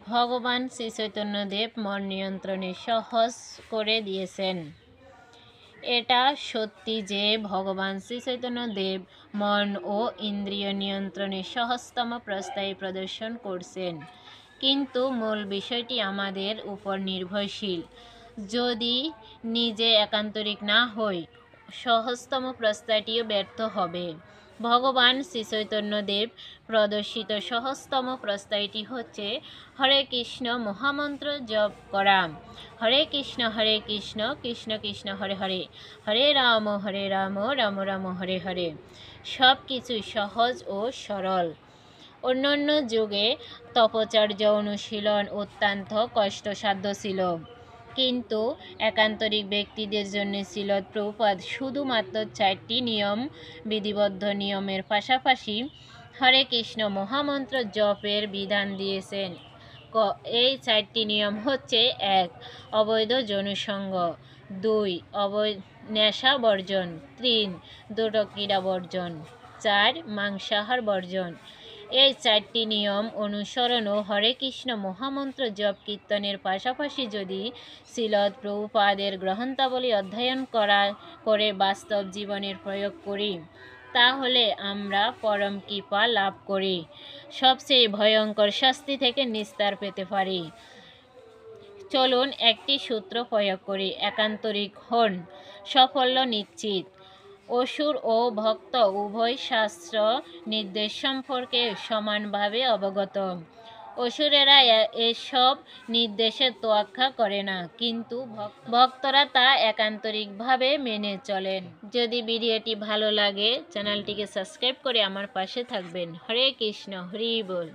ভগবান শ্রী চৈতন্যদেব মন নিয়ন্ত্রণে সহজ করে দিয়েছেন। এটা সত্যি যে ভগবান শ্রী চৈতন্যদেব মন ও ইন্দ্রিয় নিয়ন্ত্রণে সহজতম প্রস্তাব প্রদর্শন করছেন, কিন্তু মূল বিষয়টি আমাদের উপর নির্ভরশীল। যদি নিজে একান্তরিক না হই, সহজতম প্রস্তাবটিও ব্যর্থ হবে। ভগবান শ্রী চৈতন্যদেব প্রদর্শিত সহজতম প্রস্তাবটি হচ্ছে হরে কৃষ্ণ মহামন্ত্র জপ করা। হরে কৃষ্ণ কৃষ্ণ কৃষ্ণ হরে হরে, হরে রাম রাম রাম হরে হরে। সব কিছুই সহজ ও সরল। অন্যান্য যুগে তপচর্য অনুশীলন অত্যন্ত কষ্টসাধ্য ছিল, কিন্তু একান্তরিক ব্যক্তিদের জন্য শ্রীল প্রভুপাদ শুধুমাত্র 4টি নিয়ম, বিধিবদ্ধ নিয়মের পাশাপাশি হরে কৃষ্ণ মহামন্ত্র জপের বিধান দিয়েছেন। এই 4টি নিয়ম হচ্ছে: 1. অবৈধ যৌনসঙ্গ, 2. নেশা বর্জন, 3. দুটো ক্রীড়া বর্জন, 4. মাংসাহার বর্জন। এই 4টি নিয়ম অনুসরণ ও হরে কৃষ্ণ মহামন্ত্র জপ কীর্তনের পাশাপাশি যদি শ্রীল প্রভুপাদের গ্রন্থাবলী অধ্যয়ন করে বাস্তব জীবনের প্রয়োগ করি, তাহলে আমরা পরম কৃপা লাভ করি, সবচেয়ে ভয়ঙ্কর শাস্তি থেকে নিস্তার পেতে পারি। চলুন একটি সূত্র প্রয়োগ করি। একান্তরিক হন, সাফল্য নিশ্চিত। অসুর ও ভক্ত উভয় শাস্ত্র নির্দেশ সম্পর্কে সমানভাবে অবগত। অসুরেরা এসব নির্দেশের তোয়াক্কা করে না, কিন্তু ভক্তরা তা একান্তরিকভাবে মেনে চলেন। যদি ভিডিওটি ভালো লাগে, চ্যানেলটিকে সাবস্ক্রাইব করে আমার পাশে থাকবেন। হরে কৃষ্ণ, হরি বল।